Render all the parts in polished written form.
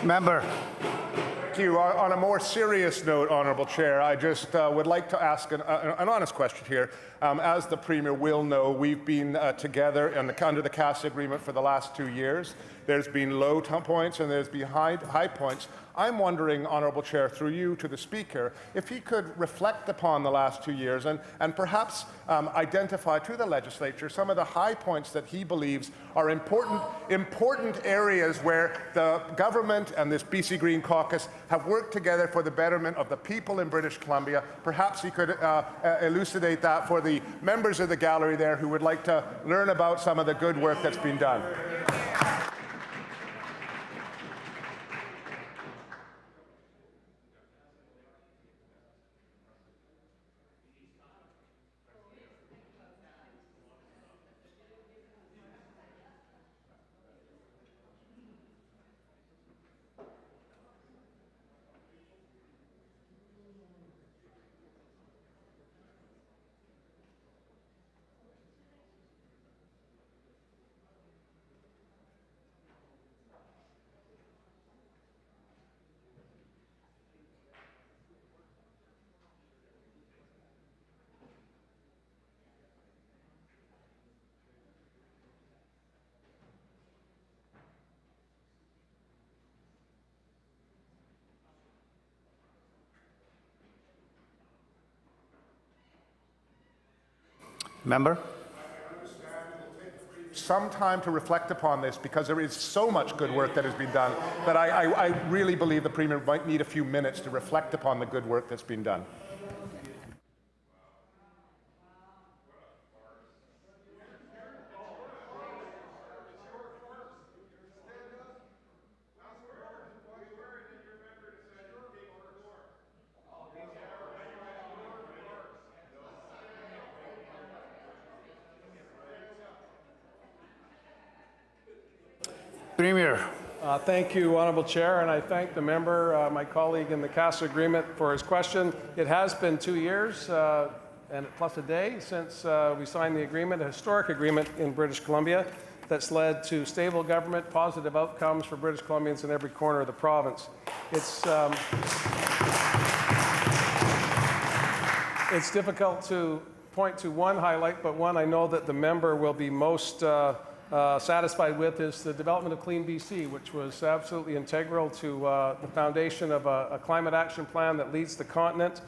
Member. Thank you. On a more serious note, Honourable Chair, I just would like to ask an honest question here. As the Premier will know, we've been together under the CASA agreement for the last 2 years. There's been low points and there's been high points. I'm wondering, Honourable Chair, through you to the Speaker, if he could reflect upon the last 2 years and perhaps identify to the legislature some of the high points that he believes are important areas where the government and this BC Green Caucus have worked together for the betterment of the people in British Columbia. Perhaps he could elucidate that for the members of the gallery there who would like to learn about some of the good work that's been done. Member. Some time to reflect upon this because there is so much good work that has been done that I really believe the Premier might need a few minutes to reflect upon the good work that's been done. Premier. Thank you, Honourable Chair, and I thank the member, my colleague in the CASA agreement, for his question. It has been 2 years and plus a day since we signed the agreement, a historic agreement in British Columbia that's led to stable government, positive outcomes for British Columbians in every corner of the province. It's difficult to point to one highlight, but one I know that the member will be most satisfied with is the development of Clean BC, which was absolutely integral to the foundation of a climate action plan that leads the continent.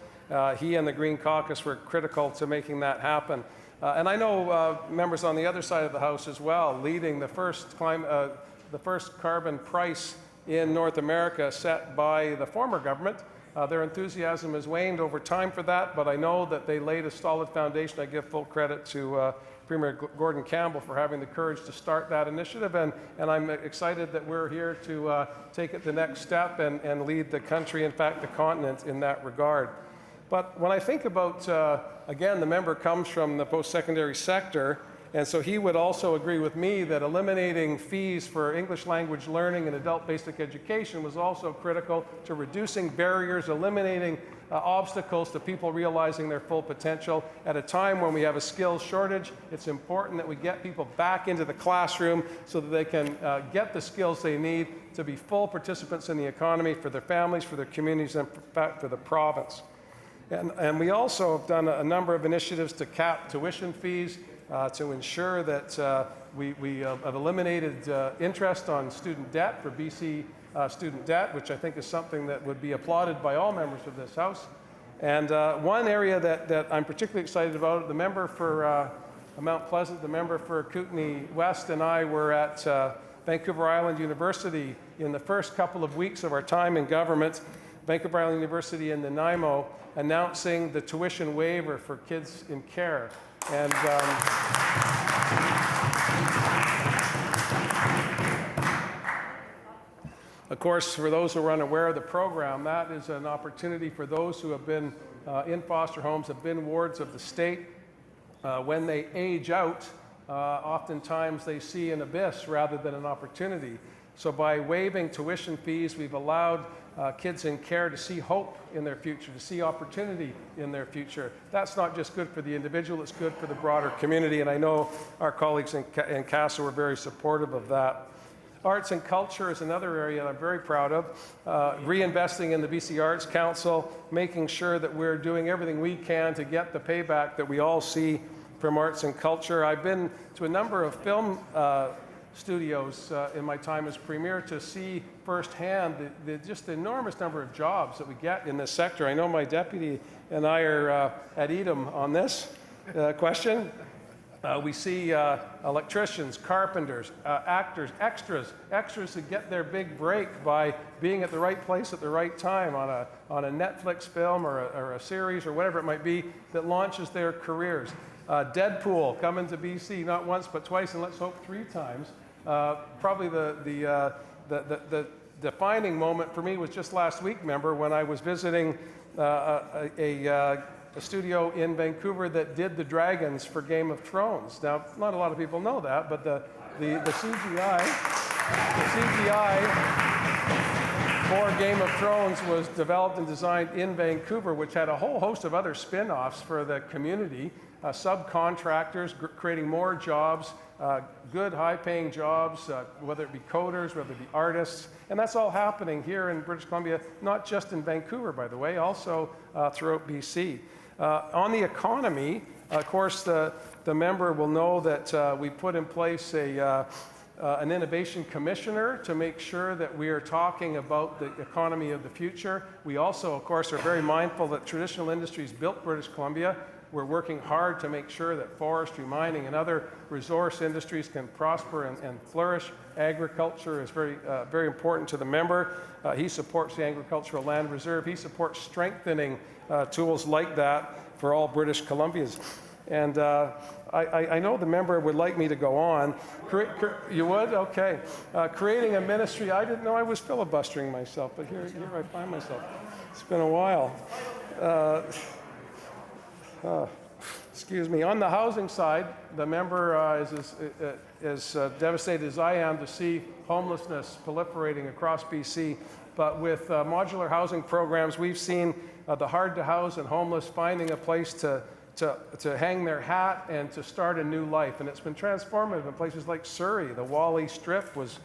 He and the Green Caucus were critical to making that happen. And I know members on the other side of the House as well, leading the first carbon price in North America set by the former government. Their enthusiasm has waned over time for that, but I know that they laid a solid foundation. I give full credit to Premier Gordon Campbell for having the courage to start that initiative, and I'm excited that we're here to take it the next step and lead the country, in fact the continent, in that regard. But when I think about, again, the member comes from the post-secondary sector, and so he would also agree with me that eliminating fees for English language learning and adult basic education was also critical to reducing barriers, eliminating obstacles to people realizing their full potential. At a time when we have a skills shortage, it's important that we get people back into the classroom so that they can get the skills they need to be full participants in the economy for their families, for their communities, and for the province. And we also have done a number of initiatives to cap tuition fees, to ensure that we have eliminated interest on student debt for BC student debt, which I think is something that would be applauded by all members of this House. And one area that I'm particularly excited about, the member for Mount Pleasant, the member for Kootenay West, and I were at Vancouver Island University in the first couple of weeks of our time in government, Vancouver Island University in Nanaimo, announcing the tuition waiver for kids in care. And of course, for those who are unaware of the program, that is an opportunity for those who have been in foster homes, have been wards of the state. When they age out, oftentimes they see an abyss rather than an opportunity. So by waiving tuition fees, we've allowed kids in care to see hope in their future, to see opportunity in their future. That's not just good for the individual, it's good for the broader community, and I know our colleagues in CASA were very supportive of that. Arts and culture is another area that I'm very proud of. Reinvesting in the BC Arts Council, making sure that we're doing everything we can to get the payback that we all see from arts and culture. I've been to a number of film studios in my time as Premier to see firsthand just the enormous number of jobs that we get in this sector. I know my deputy and I are at Edom on this question. We see electricians, carpenters, actors, extras that get their big break by being at the right place at the right time on a Netflix film or a series or whatever it might be that launches their careers. Deadpool coming to BC not once but twice, and let's hope 3 times. Probably the defining moment for me was just last week, remember, when I was visiting a studio in Vancouver that did the dragons for Game of Thrones. Now, not a lot of people know that, but the CGI for Game of Thrones was developed and designed in Vancouver, which had a whole host of other spin-offs for the community, subcontractors, creating more jobs, good high-paying jobs, whether it be coders, whether it be artists, and that's all happening here in British Columbia, not just in Vancouver, by the way, also throughout BC. On the economy, of course, the member will know that we put in place an innovation commissioner to make sure that we are talking about the economy of the future. We also, of course, are very mindful that traditional industries built British Columbia. We're working hard to make sure that forestry, mining, and other resource industries can prosper and flourish. Agriculture is very important to the member. He supports the Agricultural Land Reserve. He supports strengthening tools like that for all British Columbians. And I know the member would like me to go on. You would? Okay. Creating a ministry. I didn't know I was filibustering myself, but here I find myself. It's been a while. Excuse me. On the housing side, the member is as devastated as I am to see homelessness proliferating across BC. But with modular housing programs, we've seen the hard-to-house and homeless finding a place to hang their hat and to start a new life. And it's been transformative in places like Surrey. The Wally Strip was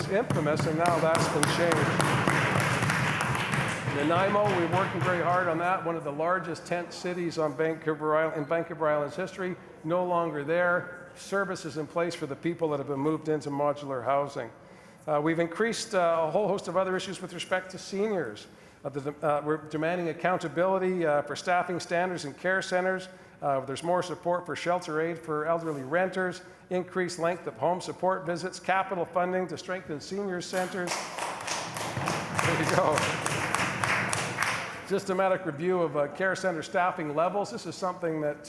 infamous, and now that's been changed. Nanaimo, we're working very hard on that. One of the largest tent cities on Vancouver Island's history, no longer there. Services in place for the people that have been moved into modular housing. We've increased a whole host of other issues with respect to seniors. We're demanding accountability for staffing standards in care centers. There's more support for shelter aid for elderly renters, increased length of home support visits, capital funding to strengthen senior centers. There you go. Systematic review of care center staffing levels. This is something that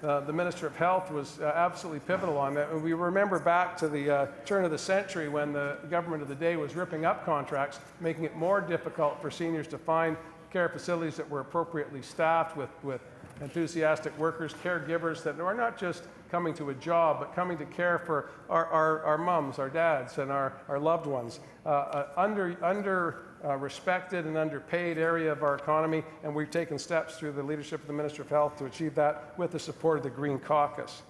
the Minister of Health was absolutely pivotal on. And we remember back to the turn of the century when the government of the day was ripping up contracts, making it more difficult for seniors to find care facilities that were appropriately staffed with enthusiastic workers, caregivers that are not just coming to a job, but coming to care for our mums, our dads, and our loved ones. Respected and underpaid area of our economy, and we've taken steps through the leadership of the Minister of Health to achieve that with the support of the Green Caucus.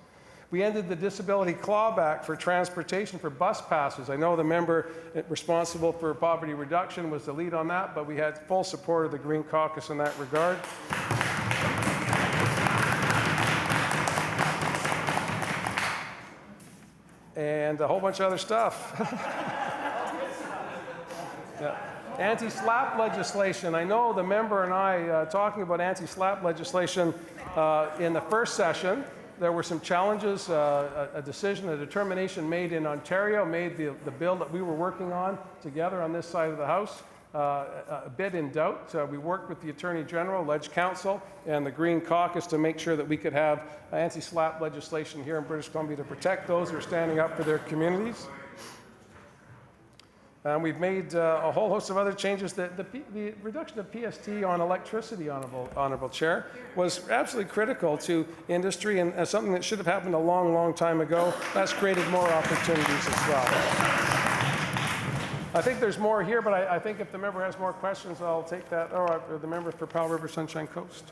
We ended the disability clawback for transportation for bus passes. I know the member responsible for poverty reduction was the lead on that, but we had full support of the Green Caucus in that regard. And a whole bunch of other stuff. Yeah. Anti-SLAPP legislation. I know the member and I talking about anti-SLAPP legislation in the first session. There were some challenges, a determination made in Ontario, made the bill that we were working on together on this side of the House a bit in doubt. We worked with the Attorney General, Leg Council, and the Green Caucus to make sure that we could have anti-SLAPP legislation here in British Columbia to protect those who are standing up for their communities. We've made a whole host of other changes. The reduction of PST on electricity, Honourable Chair, was absolutely critical to industry and something that should have happened a long, long time ago. That's created more opportunities as well. I think there's more here, but I think if the member has more questions, I'll take that. Or the member for Powell River Sunshine Coast.